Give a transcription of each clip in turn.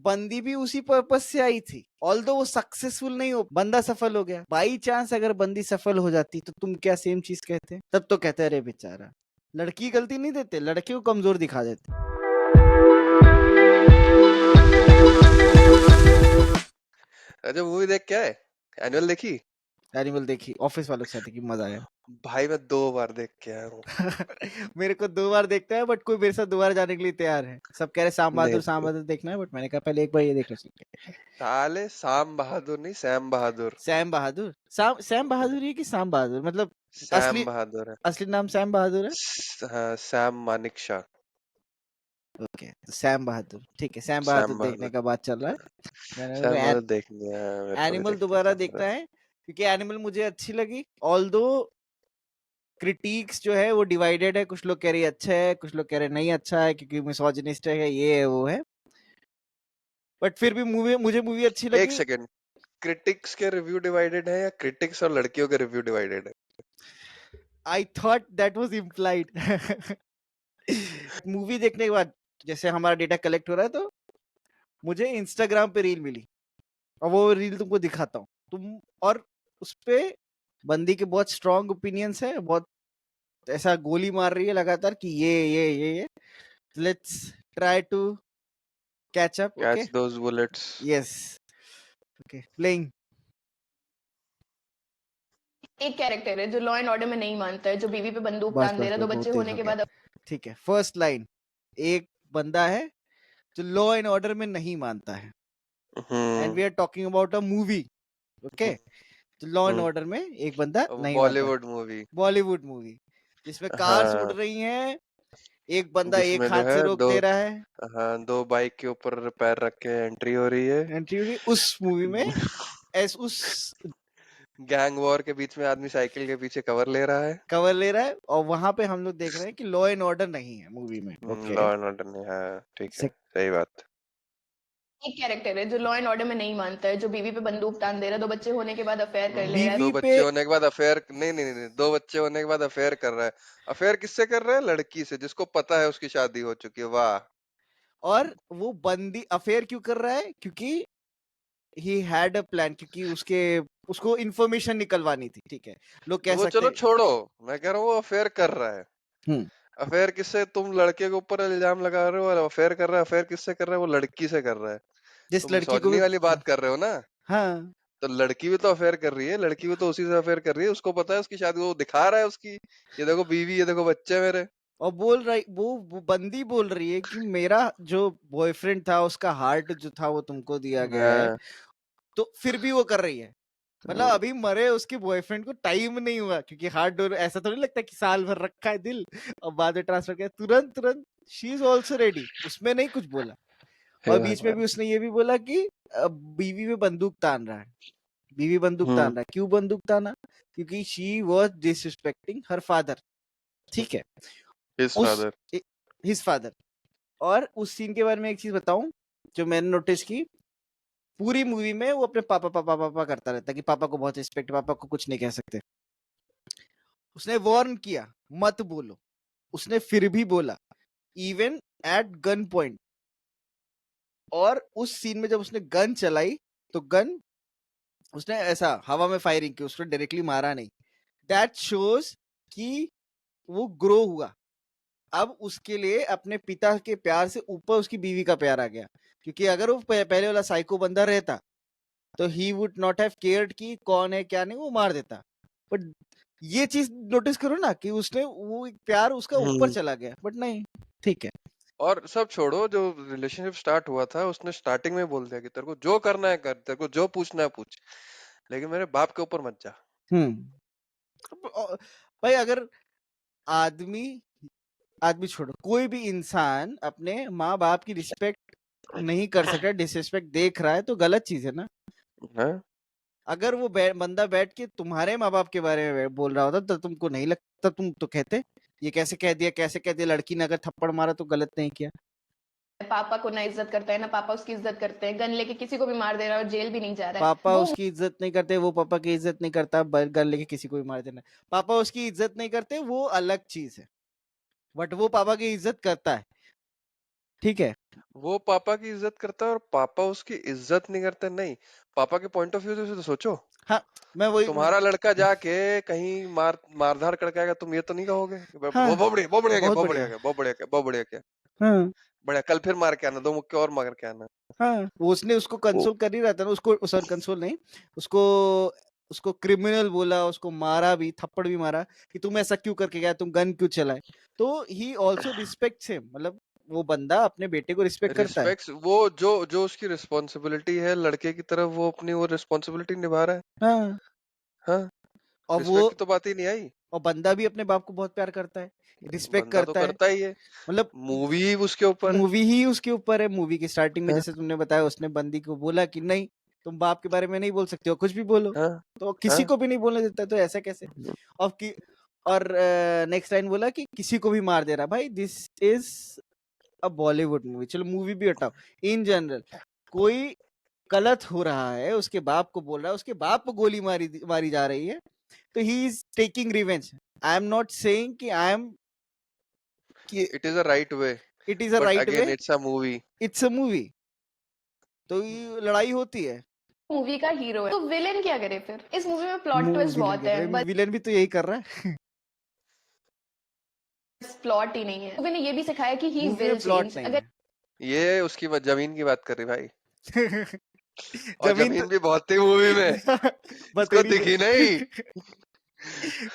बंदी भी उसी पर्पस से आई थी, ऑल्दो वो सक्सेसफुल नहीं हो, बंदा सफल हो गया। बाई चांस अगर बंदी सफल हो जाती तो तुम क्या सेम चीज कहते? तब तो कहते अरे बेचारा। लड़की गलती नहीं देते, लड़के को कमजोर दिखा देते। अच्छा मूवी देख क्या है, एनुअल देखी? एनिमल देखी, ऑफिस वालों के साथ देखी, मजा आया। भाई मैं 2 बार देख के आया हूँ। मेरे को 2 बार देखता है, बट कोई मेरे साथ 2 बार जाने के लिए तैयार है। सब कह रहे नहीं शाम बहादुर देखना है, बट मैंने कहा पहले एक बार ये देख लो। साले शाम बहादुर नहीं, सैम बहादुर। सैम बहादुर ही कि शाम बहादुर, मतलब सैम असली बहादुर है। असली नाम सैम बहादुर है। हाँ सैम मानिक शाह। ओके, तो सैम बहादुर ठीक है, सैम बहादुर सैम देखने बहादुर। का बात चल रहा है। मैंने सैम बोला बहादुर देखनी है, मेरे को भी एनिमल देखनी दोबारा है देखना सैम है, क्योंकि एनिमल मुझे अच्छी लगी। ऑल्दो क्रिटिक्स जो है वो डिवाइडेड है, कुछ लोग कह रहे अच्छा है, कुछ लोग कह रहे नहीं अच्छा है क्योंकि मिसोजिनिस्ट है, ये है वो है। बट फिर भी मुझे मूवी अच्छी बहादुर। एक लगी। सेकंड, क्रिटिक्स के रिव्यू डिवाइडेड है या क्रिटिक्स और लड़कियों के रिव्यू डिवाइडेड है? I thought that was implied. Movie देखने के बाद जैसे हमारा डेटा कलेक्ट हो रहा है, तो मुझे इंस्टाग्राम पे रील मिली, और वो रील तुमको दिखाता हूँ तुम। और उस पे बंदी के बहुत स्ट्रॉन्ग ओपिनियंस है, बहुत ऐसा गोली मार रही है लगातार कि ये let's try to catch up. Okay, catch those bullets. Yes, okay playing. एक कैरेक्टर है जो लॉ एंड ऑर्डर में नहीं मानता है, जो बीवी पे बंदूक बस तान बस दे रहा है, बस 2 बहुत बच्चे तेज होने हो के गया। बाद। ठीक है, फर्स्ट लाइन, एक बंदा है जो लॉ एंड ऑर्डर में नहीं मानता है, and we are talking about a movie. Okay, तो लॉ एंड ऑर्डर में एक बंदा नहीं मानता है, बॉलीवुड मूवी। बॉलीवुड मूवी जिसमें कार्स उड़ हाँ रही हैं, एक बंदा जिसमें एक जो हाथ है से रोक दो, दे रहा है, हाँ 2 बाइक के ऊपर पैर रख के एंट्री हो रही है। एंट्री हो रही। उस मूवी में उस गैंग वॉर के बीच में आदमी साइकिल के पीछे कवर ले रहा है। कवर ले रहा है, और वहां पे हम लोग देख रहे हैं कि लॉ एंड ऑर्डर नहीं है मूवी में। ओके, लॉ एंड ऑर्डर नहीं, हाँ ठीक है, सही बात। एक कैरेक्टर है जो लॉ एंड ऑर्डर में नहीं मानता है, जो बीवी पे बंदूक तान दे रहा है, 2 बच्चे होने के बाद अफेयर कर ले रहा है। दो बीवी पे बच्चे होने के बाद अफेयर नहीं नहीं नहीं, 2 बच्चे होने के बाद अफेयर कर रहा है। अफेयर किससे कर रहा है? लड़की से जिसको पता है उसकी शादी हो चुकी है। वाह। और वो बंदी अफेयर क्यों कर रहा है? क्योंकि ही हैड अ प्लान, क्योंकि उसको इन्फॉर्मेशन निकलवानी थी। ठीक है, लोग कह वो सकते चलो हैं। छोड़ो, मैं कह रहा हूँ वो अफेयर कर रहा है। हम्म, अफेयर किससे? तुम लड़के के ऊपर इल्जाम लगा रहे हो, और अफेयर कर रहा है। अफेयर किससे कर रहा है? वो लड़की से कर रहा है। जिस तुम लड़की को मिसोजिनी भी वाली बात कर रहे हो ना? हाँ, तो लड़की भी तो अफेयर कर रही है, लड़की भी तो उसी से अफेयर कर रही है। उसको पता है उसकी शादी, वो दिखा रहा है उसकी, ये देखो बीवी, ये देखो बच्चे मेरे। और बोल रही वो बंदी बोल रही है कि मेरा जो बॉयफ्रेंड था उसका हार्ट जो था वो तुमको दिया गया है, हाँ, तो फिर भी वो कर रही है। मतलब अभी मरे उसके बॉयफ्रेंड को टाइम नहीं हुआ, क्योंकि हार्ट डोर ऐसा तो नहीं लगता कि साल भर रखा है दिल और बाद में ट्रांसफर किया, तुरंत तुरंत शी इज ऑल्सो रेडी, उसमें नहीं कुछ बोला। हे और बीच में भगवान। भी उसने ये भी बोला कि बीवी में बंदूक तान रहा है, बीवी बंदूक तान रहा है। क्यों बंदूक ताना? क्योंकि she was disrespecting her father. ठीक है, हिज उस फादर। His father. और उस सीन के बारे में एक चीज बताऊं जो मैंने नोटिस की, पूरी मूवी में वो अपने पापा पापा पापा करता रहता है कि पापा को बहुत रिस्पेक्ट, पापा को कुछ नहीं कह सकते। उसने वार्न किया मत बोलो, उसने फिर भी बोला, इवन एट गन पॉइंट। और उस सीन में जब उसने गन चलाई, तो गन उसने ऐसा हवा में फायरिंग की, उसने डायरेक्टली मारा नहीं। दैट शोज कि वो ग्रो हुआ। अब उसके लिए अपने पिता के प्यार से ऊपर उसकी बीवी का प्यार आ गया, क्योंकि अगर वो पहले वाला साइको बंदा रहता तो he would not have cared कि कौन है क्या नहीं, वो मार देता। बट ये चीज नोटिस करो ना कि उसने वो प्यार उसका ऊपर चला गया, बट नहीं। ठीक है, और सब छोड़ो, जो रिलेशनशिप स्टार्ट हुआ था उसने स्टार्टिंग में बोल दिया कि तेरे को जो करना है कर, तेरे को जो पूछना है पूछ, लेकिन मेरे बाप के ऊपर मत जा। भाई अगर आदमी आदमी छोड़ो, कोई भी इंसान अपने माँ बाप की रिस्पेक्ट नहीं कर सकता, डिसरिस्पेक्ट देख रहा है, तो गलत चीज है ना। हाँ? अगर वो बंदा बैठ के तुम्हारे माँ बाप के बारे में बोल रहा होता तो तुमको नहीं लगता, तुम तो कहते ये कैसे कह दिया, कैसे कह दिया, लड़की ने अगर थप्पड़ मारा तो गलत नहीं किया। पापा को ना इज्जत करता है ना पापा उसकी इज्जत करते हैं, गन लेके किसी को भी मार दे रहा है और जेल भी नहीं जा रहा है। पापा वो उसकी इज्जत नहीं करते, वो पापा की इज्जत नहीं करता, गन लेके किसी को भी मार देना। पापा उसकी इज्जत नहीं करते, वो अलग चीज है, बट वो पापा की इज्जत करता है। ठीक है, वो पापा की इज्जत करता है और पापा उसकी इज्जत नहीं करते। नहीं, पापा के पॉइंट ऑफ व्यू से तो सोचो, हाँ मैं वही तुम्हारा लड़का जाके कहीं मारधाड़ करके आएगा, तुम ये तो नहीं कहोगे कि हाँ बहुत बढ़िया, बहुत बढ़िया क्या, बहुत बहुत बढ़िया बढ़िया क्या, बहुत बढ़िया क्या, बहुत बढ़िया क्या, हाँ बढ़िया, कल फिर मार के आना, 2 मुक्के और मार के आना। हाँ वो उसने उसको वो कंसोल कर ही रहा था ना, उसको सॉरी कंसोल नहीं, उसको उसको क्रिमिनल बोला, उसको मारा भी, थप्पड़ भी मारा कि तुम ऐसा क्यों करके गया, तुम गन क्यों चलाए। तो ही ऑल्सो रिस्पेक्ट्स हिम, मतलब वो बंदा अपने बेटे को रिस्पेक्ट करता है। रिस्पेक्ट, वो जो जो उसकी रिस्पॉन्सिबिलिटी है लड़के की तरफ, वो अपनी वो रिस्पॉन्सिबिलिटी निभा रहा है। हाँ हाँ, और रिस्पेक्ट वो की तो बात ही नहीं आई। और बंदा भी अपने बाप को बहुत प्यार करता है, रिस्पेक्ट बंदा तो करता है, करता ही है, मतलब मूवी ही उसके ऊपर है। मूवी ही उसके ऊपर है। मूवी की स्टार्टिंग में हाँ, जैसे तुमने बताया, उसने बंदी को बोला कि नहीं तुम बाप के बारे में नहीं बोल सकते हो, कुछ भी बोलो, हाँ, तो किसी हाँ। को भी नहीं बोलने देता, तो ऐसा कैसे। और कि और नेक्स्ट लाइन बोला कि किसी को भी मार दे रहा। भाई this is a Bollywood movie, चलो मूवी भी हटाओ, इन जनरल कोई गलत हो रहा है, उसके बाप को बोल रहा है, उसके बाप को गोली मारी जा रही है, तो he is taking revenge. I am not saying कि आई एम कि it is a right way, it is a but right again way, it's a movie. It's a movie, तो ये लड़ाई होती है। मूवी का हीरो है तो विलेन क्या करे फिर? इस मूवी में प्लॉट ट्विस्ट विलन बहुत कर रहे है, बस विलन भी तो यही कर रहा है। प्लॉट ही नहीं है। मूवी ने ये भी सिखाया कि ही मूवी विल में प्लॉट चेंज। नहीं अगर है। ये उसकी जमीन की बात कर रही भाई, और जमीन तो जमीन भी बहुत थी मूवी में, इसको बतेरी दिखी नहीं।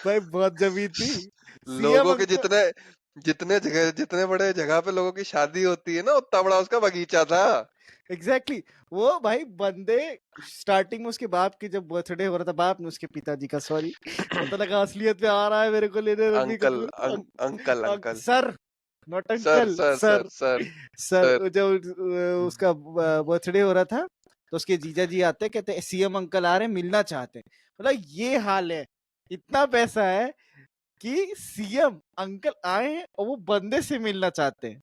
भाई बहुत जमीन थी। सीएम लोगों के अंकल जितने बड़े जगह पे लोगों की शादी होती है ना, उतना बड़ा उसका बगीचा था। एग्जैक्टली वो भाई बंदे स्टार्टिंग में उसके बाप की जब बर्थडे हो रहा था, बाप ने उसके पिताजी का, सॉरी, पता लगा असलियत में आ रहा है मेरे को लेने Ranbir uncle, Kapoor. Uncle, uncle, sir, not sir, uncle, sir, sir. Sir, sir, sir. Sir जब उसका बर्थडे हो रहा था, तो उसके जीजा जी आते, कहते सीएम अंकल आ रहे हैं, मिलना चाहते हैं। मतलब ये हाल है, इतना पैसा है कि सीएम अंकल आए हैं और वो बंदे से मिलना चाहते हैं,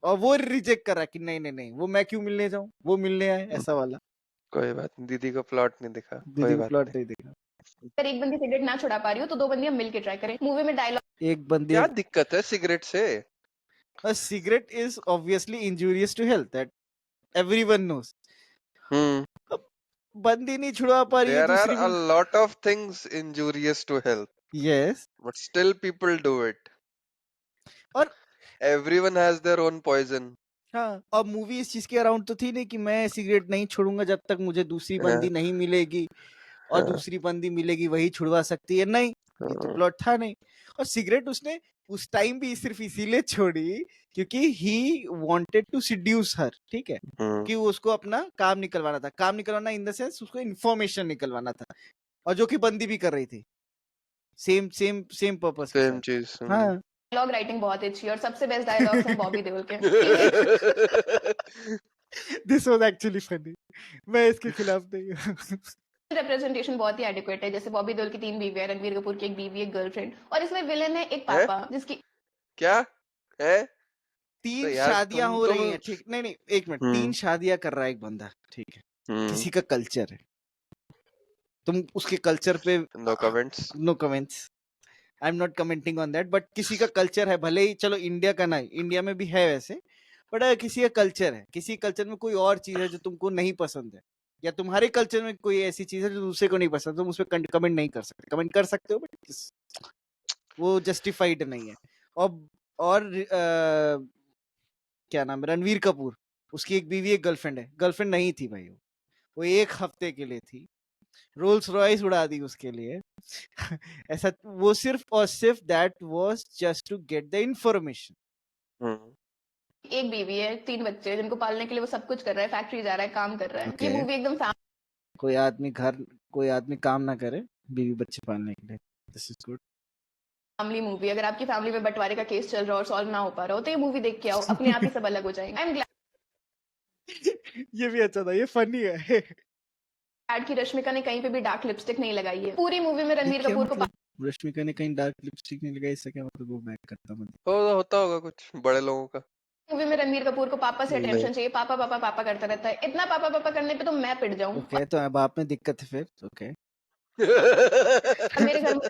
और वो रिजेक्ट कर रहा है कि नहीं नहीं नहीं, वो मैं क्यों मिलने जाऊं, वो मिलने आए, ऐसा वाला। कोई बात नहीं, दीदी को प्लॉट नहीं दिखा, दीदी कोई को बात प्लॉट नहीं। नहीं देखा। अगर एक बंदी सिगरेट ना छुड़ा पा रही हो तो 2 बंदियां मिलके ट्राई करें। मूवी में डायलॉग एक बंदे, क्या दिक्कत है सिगरेट से? Cigarette is obviously injurious to health, that everyone knows. Hmm, बंदी नहीं छुड़ा पा रही है, there are दूसरी a भी। lot of things injurious to health, yes, but still people do it. और Everyone has their own poison. हाँ, और मूवी इस चीज के अराउंड तो थी नहीं कि मैं सिगरेट नहीं छोड़ूंगा जब तक मुझे दूसरी हाँ, बंदी नहीं मिलेगी, और हाँ, दूसरी बंदी मिलेगी वही छुड़वा सकती है, नहीं, ये तो हाँ, प्लॉट था नहीं। और सिगरेट उसने उस टाइम भी सिर्फ इसीलिए छोड़ी क्योंकि ही वांटेड टू सिड्यूस हर, ठीक है, कि वो उसको अपना काम निकलवाना था, काम निकलवाना इन द सेंस उसको इन्फॉर्मेशन निकलवाना था, और जो कि बंदी भी कर रही थी, सेम सेम सेम पर्पस के सेम साथ। चीज। हाँ, राइटिंग बहुत अच्छी है और सबसे बेस्ट डायलॉग्स हैं बॉबी देओल के। Female this was actually funny, मैं इसके खिलाफ नहीं हूँ। रिप्रेजेंटेशन बहुत ही एडिक्वेट है। जैसे बॉबी देओल की 3 बीवियां, रणबीर कपूर की 1 बीवी, 1 गर्लफ्रेंड, और इसमें विलेन है एक है? पापा जिसकी क्या है? तो 3 यार शादियां हो तुम रही हैं, ठीक, नहीं नहीं एक मिनट, 3 हम्म, शादियां कर रहा है एक बंदा, ठीक है, हम्म, किसी का कल्चर है, तुम उसके कल्चर पे no comments. No comments, I am not commenting on that, but किसी का कल्चर है, भले ही चलो इंडिया का नहीं, इंडिया में भी है वैसे, बट किसी का कल्चर है, किसी कल्चर में कोई और चीज है जो तुमको नहीं पसंद है, या तुम्हारे कल्चर में कोई ऐसी चीज है जो दूसरे को नहीं पसंद, तुम उस पर कमेंट नहीं कर सकते, कमेंट कर सकते हो बट वो जस्टिफाइड नहीं है। और क्या नाम है, रणवीर कपूर, उसकी एक बीवी एक गर्लफ्रेंड है, गर्लफ्रेंड नहीं थी भाई, वो 1 हफ्ते के लिए थी, रोल्स रॉयस उड़ा दी उसके लिए। ऐसा, वो सिर्फ और सिर्फ that was just to get the information. एक बीवी है, 3 बच्चे हैं जिनको पालने के लिए वो सब कुछ कर रहा है, फैक्ट्री जा रहा है, काम कर रहा है। ये ओके, मूवी एकदम कोई आदमी काम ना करे बीवी बच्चे पालने के लिए, this is good. Family movie. अगर आपकी फैमिली में बंटवारे का केस चल रहा हो और सॉल्व ना हो पा रहा हो तो ये मूवी देख के आओ, अपने आप ही सब अलग हो जाएंगे। आई एम ये भी अच्छा था, ये फनी है। ग्लैड कि रश्मिका ने कहीं पे भी डार्क लिपस्टिक नहीं लगाई है। पूरी मूवी में ये रणबीर क्या कपूर को मतलब रश्मिका ने कहीं डार्क लिपस्टिक नहीं लगाई, इसका क्या मतलब, वो मैं करता हूँ। होता होगा कुछ बड़े लोगों का। मूवी में रणबीर कपूर को पापा से नहीं। अटेंशन चाहिए, पापा पापा पापा करता रहता है। इतना पापा पापा करने पे तो मैं पिट जाऊं। ओके, तो अब आप में दिक्कत है फिर, ओके। अब मेरे घर में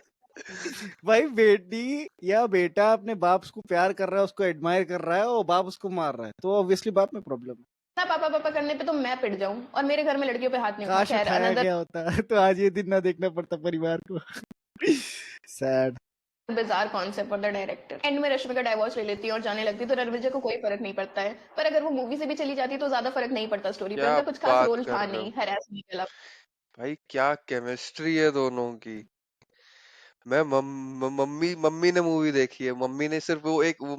भाई बेटी या बेटा अपने बाप को प्यार कर रहा है, उसको एडमायर कर रहा है और बाप उसको मार रहा है, तो ऑब्वियसली बाप में प्रॉब्लम है। ना पापा पापा करने पे तो मैं पिट जाऊं, और मेरे घर में लड़कियों पे हाथ नहीं उठना। काश खैर उठाया अनदर गया होता तो आज ये दिन ना देखना पड़ता परिवार को। Sad. Bizarre concept for the director. And में रश्मिका डाइवोर्स ले लेती है और जाने लगती है, तो रणवीर को कोई फर्क नहीं पड़ता है। पर अगर वो मूवी से भी चली जाती तो ज्यादा फर्क नहीं पड़ता स्टोरी पे, क्या उनका कुछ खास बात रोल कर था रहे हो नहीं हरासमेंट के अलावा। भाई, क्या केमिस्ट्री है दोनों की। मैं मम्मी मम्मी ने मूवी देखी है, मम्मी ने सिर्फ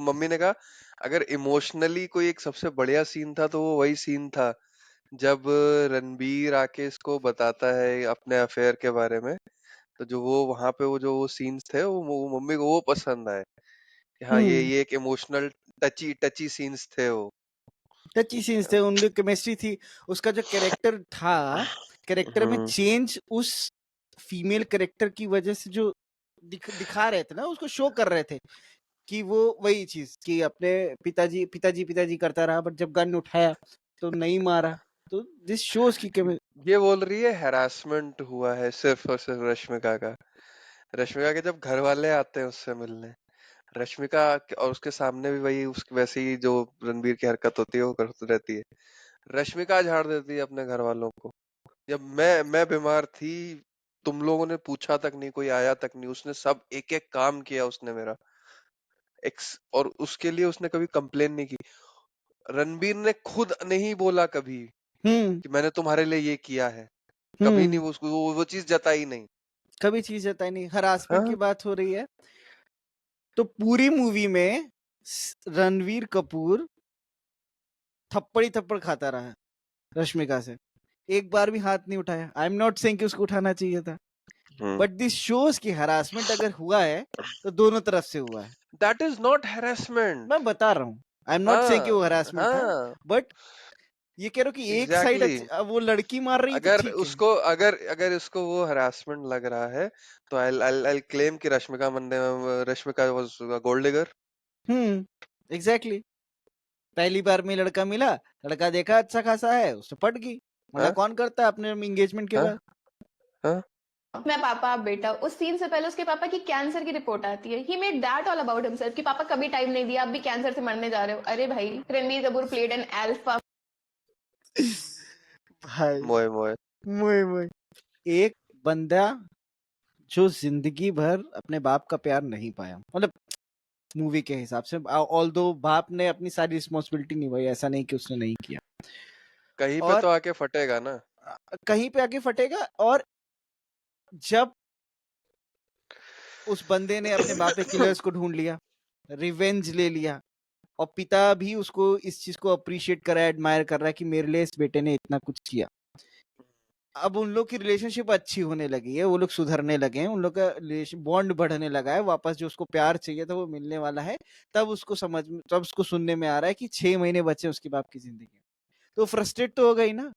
मम्मी ने कहा अगर इमोशनली कोई एक सबसे बढ़िया सीन था तो वो वही सीन था जब रणबीर आके इसको बताता है अपने अफेयर के बारे में। तो जो वो वहां पे वो सीन्स थे वो मम्मी को वो पसंद आए कि हाँ हम्म। ये एक इमोशनल टची टची सीन्स थे वो। टची सीन्स थे, उनकी केमिस्ट्री थी। उसका जो कैरेक्टर था, कैरेक्टर में हम्म चेंज उस फीमेल कैरेक्टर की वजह से जो दिखा रहे थे ना, उसको शो कर रहे थे कि वो वही चीज कि अपने पिताजी पिताजी पिताजी करता रहा, बट जब गन उठाया तो नहीं मारा। तो दिस शोज की ये बोल रही है हैरासमेंट हुआ है सिर्फ और सिर्फ रश्मिका का। रश्मिका के जब घर वाले आते हैं उससे मिलने, रश्मिका और उसके सामने भी वही उस वैसे ही जो रणबीर की हरकत होती है वो करती रहती है। रश्मिका झाड़ देती है अपने घर वालों को। जब मैं बीमार थी, तुम लोगों ने पूछा तक नहीं, कोई आया तक नहीं, उसने सब एक एक काम किया उसने मेरा एक्स, और उसके लिए उसने कभी कंप्लेन नहीं की। रणबीर ने खुद नहीं बोला कभी हम्म। कि मैंने तुम्हारे लिए ये किया है। कभी नहीं हम्म। वो उसको वो चीज जताई नहीं। कभी चीज जताई नहीं। हरासमेंट की हाँ बात हो रही है तो पूरी मूवी में रणवीर कपूर थप्पड़ी थप्पड़ खाता रहा है रश्मिका से, एक बार भी हाथ नहीं उठाया। आई एम नॉट सेइंग कि उसको उठाना चाहिए था, हम्म बट दिस शोज की हरासमेंट अगर हुआ है तो दोनों तरफ से हुआ है। That is not harassment. मैं बता रहा हूँ, आई एम नॉट सेइंग कि हाँ वो हरासमेंट था, हाँ बट ये कह रहा हूँ कि एक साइड एग्जैक्टली वो लड़की मार रही है तो अगर ठीक है। उसको अगर अगर उसको वो हरासमेंट लग रहा है तो आई क्लेम कि Rashmika was gold digger. Exactly. पहली बार में लड़का मिला, लड़का देखा अच्छा खासा है, उससे पट गई। मना हाँ कौन करता है अपने एंगेजमेंट के हाँ बाद। हाँ मैं पापा आप बेटा, उस सीन से पहले उसके पापा की कैंसर की रिपोर्ट आती है। He made that all about himself कि पापा कभी टाइम नहीं दिया, आप भी कैंसर से मरने जा रहे हो। अरे भाई, Ranbir Kapoor played an alpha. भाई मोए मोए मोए मोए। एक बंदा जो जिंदगी भर अपने बाप का प्यार नहीं पाया, मतलब मूवी के हिसाब से, ऑल दो बाप ने अपनी सारी रिस्पॉन्सिबिलिटी निभाई, ऐसा नहीं कि उसने नहीं किया, कहीं पे और तो आके फटेगा ना। कहीं पे आके फटेगा। और जब उस बंदे ने अपने बाप के किलर्स को ढूंढ लिया, रिवेंज ले लिया, और पिता भी उसको इस चीज को अप्रिशिएट कर रहा है, एडमायर कर रहा है कि मेरे लिए इस बेटे ने इतना कुछ किया। अब उन लोग की रिलेशनशिप अच्छी होने लगी है, वो लोग सुधरने लगे हैं, उन लोग का बॉन्ड बढ़ने लगा है, वापस जो उसको प्यार चाहिए था वो मिलने वाला है। तब उसको सुनने में आ रहा है कि 6 महीने बचे उसके बाप की जिंदगी में। तो फ्रस्ट्रेट तो हो गई ना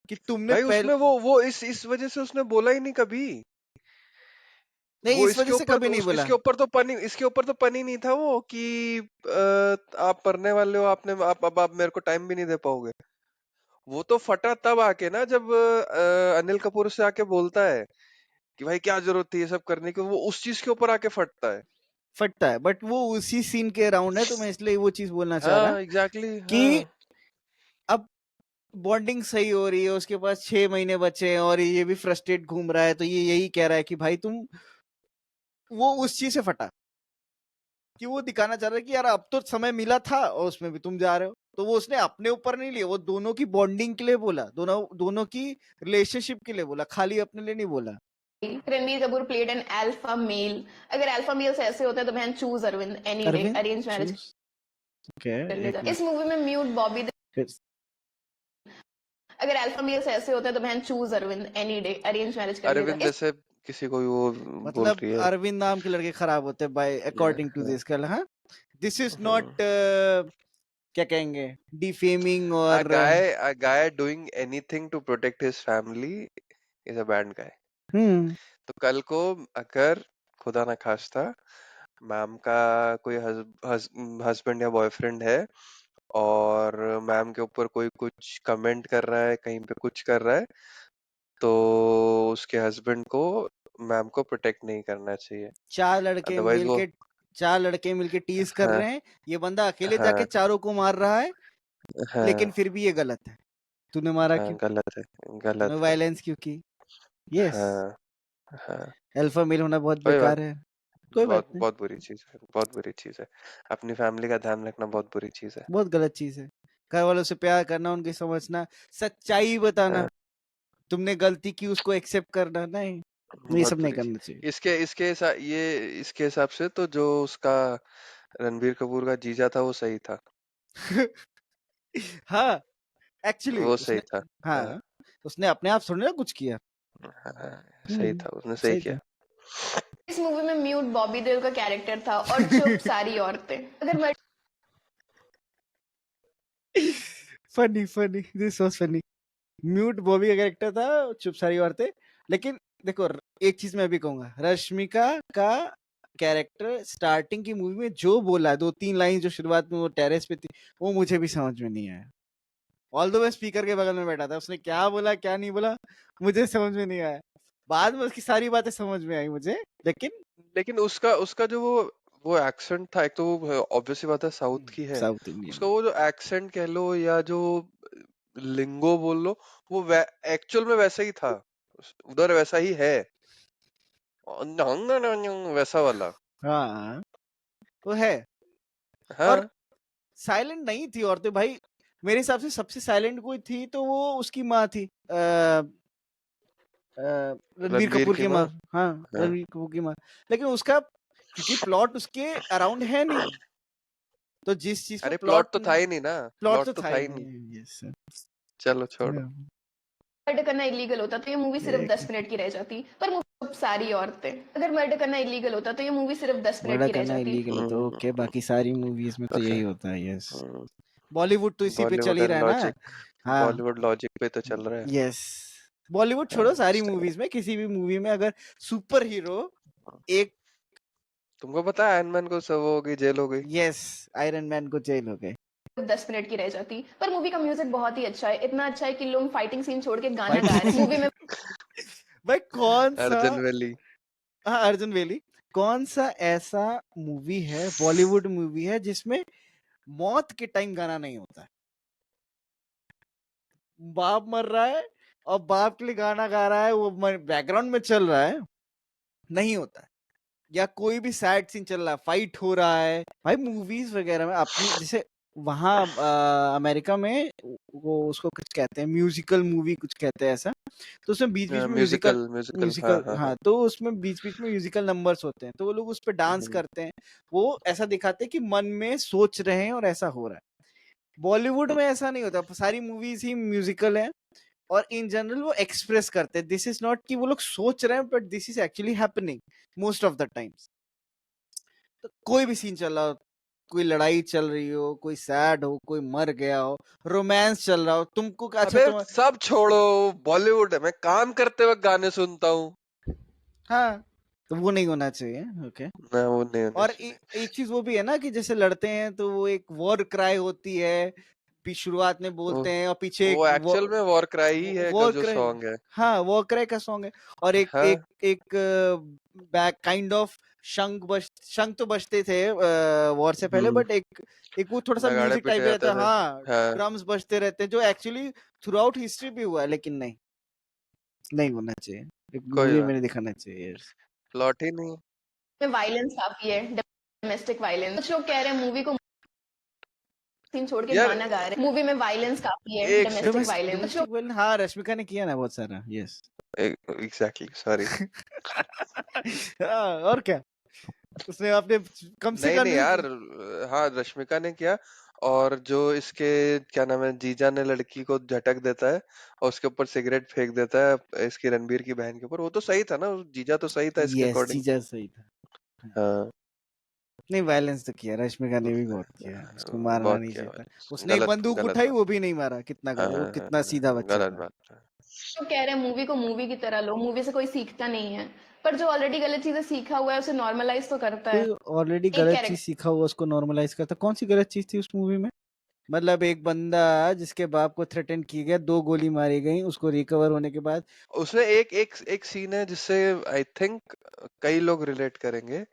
कि तुमने भाई पहले। उसमें वो इस वजह से उसने बोला ही नहीं कभी। नहीं, वो इस वजह से कभी नहीं बोला। इसके ऊपर तो पनी नहीं था वो कि आप मरने वाले हो, आपने आप मेरे को टाइम भी नहीं दे पाओगे। वो तो फटा तब आके ना जब अनिल कपूर से आके बोलता है कि भाई क्या जरूरत थी ये सब करने की, वो उस चीज के ऊपर आके फटता है। फटता है, बट वो उसी सीन के अराउंड है, तो मैं इसलिए वो चीज बोलना चाह रहा हाँ एग्जैक्टली कि हाँ। अब बॉन्डिंग सही हो रही है, उसके पास 6 महीने बचे हैं और ये भी फ्रस्ट्रेट घूम रहा है, तो ये यही कह रहा है कि भाई तुम, वो उस चीज से फटा कि वो दिखाना चाह रहा है कि यार अब तो समय मिला था और उसमें भी तुम जा रहे हो। तो वो उसने अपने ऊपर नहीं लिया, वो दोनों की बॉन्डिंग के लिए बोला, दोनों दोनों की रिलेशनशिप के लिए बोला, खाली अपने लिए नहीं बोला। Ranbir Kapoor played an alpha male. अगर अल्फा मेल्स ऐसे होते हैं तो बहन choose Arvind any day, Arvind arrange marriage choose क्या कर है, एक लेता। मिनट इस मूवी में म्यूट बॉबी। फिर। अगर अल्फा मेल्स ऐसे होते हैं तो बहन choose Arvind any day, arrange marriage कर लेता। अरविंद जैसे किसी को भी वो बोल मतलब रही है। अरविंद नाम के लड़के खराब होते हैं by according to Yeah. This कल। हाँ, दिस इज नॉट हम्म। क्या कहेंगे, डिफेमिंग A और guy doing anything to protect his family is a bad guy. हम्म। तो कल को अगर खुदा ना खास्ता मैम का कोई हस्बैंड या बॉयफ्रेंड है और मैम के ऊपर कोई कुछ कमेंट कर रहा है, कहीं पे कुछ कर रहा है, तो उसके हस्बैंड को मैम को प्रोटेक्ट नहीं करना चाहिए, चार लड़के अदरवाइज वो मिलके टीज कर हाँ रहे हैं, ये बंदा अकेले जाके हाँ चारों को मार रहा है, लेकिन हाँ फिर भी ये गलत है। तूने मारा हाँ, क्यों? गलत है, तूने गलत है। वायलेंस क्यों की? यस, हाँ हाँ, अल्फा मेल होना बहुत कोई बात, बेकार है। कोई बात बहुत नहीं, बहुत बुरी चीज है, बहुत बुरी चीज है। अपनी फैमिली का ध्यान रखना बहुत बुरी चीज है। बहुत गलत चीज है। घर वालों से प्यार करना, उनकी समझना, सच्चाई बताना, हाँ, तुमने गलती की उसको एक्सेप्ट करना, नहीं, ये बहुत सब नहीं बुरी करना चीज। चाहिए। इसके हिसाब से तो जो उसका रणबीर कपूर का जीजा था वो सही था, हाँ, एक्चुअली वो सही उसने, था। हाँ हाँ, उसने अपने आप थोड़ी ना कुछ किया। हाँ, सही था, उसने सही सही किया। था। इस मूवी में म्यूट बॉबी देओल का कैरेक्टर था और चुप सारी औरतें। अगर मैं funny, this was funny. Mute Bobby का कैरेक्टर था, चुप सारी औरतें। लेकिन देखो, एक चीज मैं भी कहूंगा, रश्मिका का कैरेक्टर स्टार्टिंग की मूवी में जो बोला, 2-3 लाइन जो शुरुआत में वो टेरेस पे थी, वो मुझे भी समझ में नहीं आया। ऑल्दो मैं स्पीकर के बगल में बैठा था, उसने क्या बोला क्या नहीं बोला मुझे समझ में नहीं आया। बाद में उसकी सारी बातें समझ में आई मुझे, लेकिन लेकिन उसका उसका जो वो एक्सेंट था, एक तो वो ऑब्वियस सी बात है साउथ की है, साउथ इंडियन। उसका वो जो एक्सेंट कह लो या जो लिंगो बोल लो, वो एक्चुअल में वैसा ही था, उधर वैसा ही है, वैसा वाला। हाँ, वो है। और हाँ, साइलेंट नहीं थी औरतें भाई, मेरे हिसाब से सबसे साइलेंट कोई थी तो वो उसकी माँ थी, रणबीर रणबीर कपूर की की माँ। माँ। हाँ, हाँ, रणबीर कपूर की माँ। लेकिन उसका, क्योंकि प्लॉट उसके अराउंड है नहीं, तो जिस चीज पे अरे प्लॉट प्लॉट तो था ही नहीं ना, प्लॉट प्लॉट तो तो था था ही ही नहीं। नहीं। यस चलो छोड़ो। मर्डर करना इलीगल होता तो ये मूवी सिर्फ 10 मिनट की रह जाती। पर मूवी चुप सारी औरतें। अगर मर्डर करना इलीगल होता तो ये मूवी सिर्फ 10 मिनट मर्डर की रह करना जाती। इलीगल है तो ओके, हम्म, बाकी सारी मूवीज में तो ओके। यही होता है। यस, बॉलीवुड तो इसी पे चल बॉलीवुड ही एंड रहा है ना। लॉजिक, हाँ, बॉलीवुड लॉजिक पे तो चल रहा है। यस, बॉलीवुड हाँ, छोड़ो, सारी सही। मूवीज में, किसी भी मूवी में अगर सुपर हीरो एक, तुमको पता है आयरन मैन को सब हो गई, जेल हो गई। यस, आयरन मैन को जेल हो गए। 10 मिनट की रह जाती। पर मूवी का म्यूजिक बहुत ही अच्छा है, इतना अच्छा है कि लोग फाइटिंग सीन छोड़ के गाना गा फाइटिंग रहे हैं मूवी में। भाई कौन सा, अर्जुन वैली। हाँ, अर्जुन वेली, कौन सा ऐसा मूवी है, बॉलीवुड मूवी है जिसमें मौत के टाइम गाना नहीं होता है? बाप मर रहा है और बाप के लिए गाना गा रहा है, वो बैकग्राउंड में चल रहा है, नहीं होता है। या कोई भी सैड सीन चल रहा है, फाइट हो रहा है भाई, मूवीज वगैरह में अपनी जैसे वहाँ अमेरिका में वो उसको कुछ कहते हैं, म्यूजिकल मूवी कुछ कहते हैं ऐसा, तो उसमें बीच बीच हाँ, में म्यूजिकल म्यूजिकल म्यूजिकल, हाँ म्यूजिकल हाँ हाँ। हाँ, तो उसमें बीच बीच में म्यूजिकल नंबर्स होते हैं, तो वो लोग उस पर डांस हम्म, करते हैं। वो ऐसा दिखाते हैं कि मन में सोच रहे हैं और ऐसा हो रहा है। बॉलीवुड में ऐसा नहीं होता, सारी मूवीज ही म्यूजिकल है, और इन जनरल वो एक्सप्रेस करते हैं, दिस इज नॉट कि वो लोग सोच रहे हैं, but this is actually happening most of the times. तो कोई भी सीन चल रहा हो, कोई लड़ाई चल रही हो, कोई सैड हो, कोई मर गया हो, रोमांस चल रहा हो, तुमको अच्छा अबे तुम, सब छोड़ो, बॉलीवुड है, मैं काम करते वक्त गाने सुनता हूँ। हाँ, तो वो नहीं होना चाहिए। ओके। ना, वो नहीं होने और चाहिए। एक चीज वो भी है ना कि जैसे लड़ते हैं तो वो एक वॉर क्राई होती है, शुरुआत में वो बोलते हैं और पीछे एक वो एक्चुअल में वॉर क्राई ही है वॉर जो क्राई, सॉन्ग है। हाँ, वॉर क्राई का सॉन्ग है। और एक हाँ एक एक बैक काइंड ऑफ शंख तो बजते थे वॉर से पहले, हम्म, बट एक एक वो थोड़ा सा नगाड़े म्यूजिक टाइप पीटे रहता जाते है, थे। हाँ, हाँ, ड्रम्स बजते रहते हैं, जो एक्चुअली थ्रू आउट हिस्ट्री भी हुआ है, लेकिन नहीं, नहीं होना चाहिए, एक कोई मूवी में बात, नहीं दिखाना चाहिए। प्लॉट ही नहीं। में वायलेंस काफी है, डोमेस्टिक वायलेंस। कुछ लोग कह रहे हैं मूवी को सीन छोड़ के यार गाना गा रहे हैं। मूवी में वायलेंस काफी है, एक डोमेस्टिक वायलेंस। कुछ लोग डोमेस्टिक वायलेंस, हाँ, रश्मिका ने किया ना बहुत सारा। Yes exactly, sorry. और क्या, उसने अपने कम से नहीं नहीं कम, यार, हाँ रश्मिका ने किया। और जो इसके क्या नाम है, जीजा ने लड़की को झटक देता है और उसके ऊपर सिगरेट फेंक देता है इसकी रणबीर की बहन के ऊपर, वो तो सही था ना, जीजा तो सही था इसके यस, अकॉर्डिंग। चीजा सही था। हाँ, नहीं, वायलेंस तो किया, रश्मिका ने भी बहुत किया, उसको मारना बहुत नहीं किया चाहिए था। वायलेंस, उसने एक गलत बंदूक गलत उठाई, बात। वो भी नहीं मारा, कितना हाँ वो हाँ कितना सीधा बच्चा गलत था। बात है। कह रहे हैं मूवी को मूवी की तरह लो, मूवी से कोई सीखता नहीं है। पर जो ऑलरेडी गलत चीजें सीखा हुआ है उसे नॉर्मलाइज तो करता है। कोई ऑलरेडी एक गलत चीज कैरेक्टर सीखा हुआ उसको नॉर्मलाइज करता, कौन सी गलत चीज थी उस मूवी में? मतलब एक बंदा जिसके बाप को थ्रेटन किया गया, 2 गोली मारी गई, उसको रिकवर होने के बाद उसमें एक सीन है जिससे आई थिंक कई लोग रिलेट करेंगे।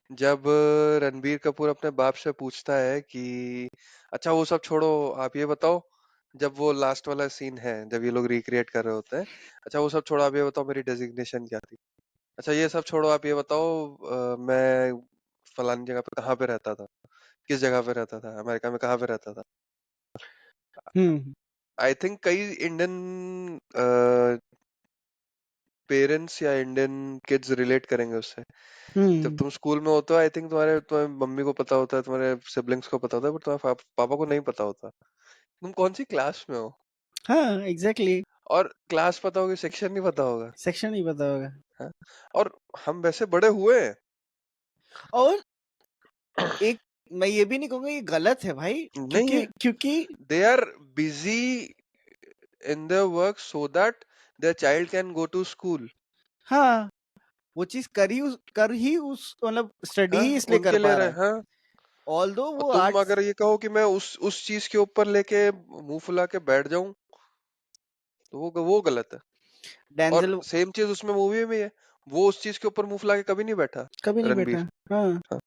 जब रणबीर कपूर अपने बाप से पूछता है कि अच्छा वो सब छोड़ो, आप ये बताओ, जब वो लास्ट वाला सीन है जब ये लोग रिक्रिएट कर रहे होते हैं, अच्छा वो सब छोड़ो, आप ये बताओ मेरी डेजिग्नेशन क्या थी। अच्छा ये सब छोड़ो, आप ये बताओ मैं फलानी जगह पे कहाँ पे रहता था, किस जगह पे रहता था, अमेरिका में कहाँ पे रहता था। हम्म आई थिंक कई इंडियन पेरेंट्स या इंडियन किड्स रिलेट करेंगे उससे। जब हम्म तुम स्कूल में होते हो आई थिंक तुम्हारे मम्मी को पता होता है, तुम्हारे सिबलिंग्स को पता होता है, बट तुम्हारे पापा को नहीं पता होता तुम कौन सी क्लास में हो। हाँ एग्जैक्टली, और क्लास पता होगी, सेक्शन नहीं पता होगा। सेक्शन ही पता होगा। हाँ? और हम वैसे बड़े हुए हैं। और एक, मैं ये भी नहीं कहूंगा ये गलत है भाई, नहीं क्योंकि है, क्योंकि they are busy in their work so that their child can go to school. हाँ, वो चीज कर ही उस मतलब स्टडी हाँ ही इसलिए कर उनके ले पा रहे रहा हैं, है, हाँ। ऑल्दो और वो तुम आर्ट्स। अगर ये कहो कि मैं उस चीज के ऊपर लेके मुंह फुला के बैठ जाऊं तो वो गलत है। और डेंजल सेम चीज उसमें मूवी में है, वो उस चीज के ऊपर मुंह फुला के कभी नहीं बैठा कभी नहीं बैठा। रणबीर। हाँ, हाँ।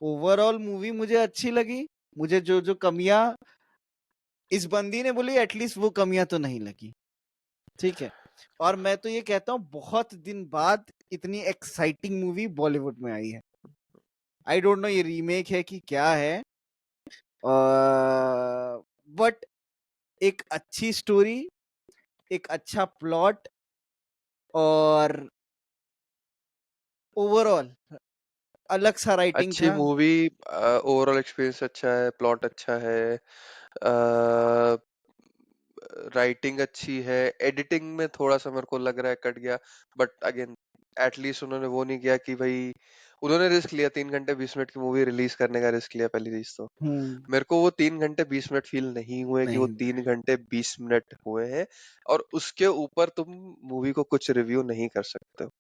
ओवरऑल मूवी मुझे अच्छी लगी। मुझे जो जो कमियां इस बंदी ने बोली, एटलीस्ट वो कमियां तो नहीं लगी। ठीक है, और मैं तो ये कहता हूँ बहुत दिन बाद इतनी एक्साइटिंग मूवी बॉलीवुड में आई है। आई डोंट नो ये रीमेक है कि क्या है, बट एक अच्छी स्टोरी, एक अच्छा प्लॉट, और ओवरऑल अलग सा राइटिंग अच्छी था। मूवी, ओवरऑल एक्सपीरियंस अच्छा है, प्लॉट अच्छा है, राइटिंग अच्छी है, एडिटिंग में थोड़ा सा मेरे को लग रहा है कट गया, बट अगेन एटलीस्ट उन्होंने वो नहीं किया कि भाई उन्होंने रिस्क लिया, 3 घंटे 20 मिनट की मूवी रिलीज करने का रिस्क लिया पहली चीज तो। हम्म मेरे को वो 3 घंटे 20 मिनट फील नहीं हुए कि वो नहीं, 3 घंटे 20 मिनट हुए हैं। और उसके ऊपर तुम मूवी को कुछ रिव्यू नहीं कर सकते हो।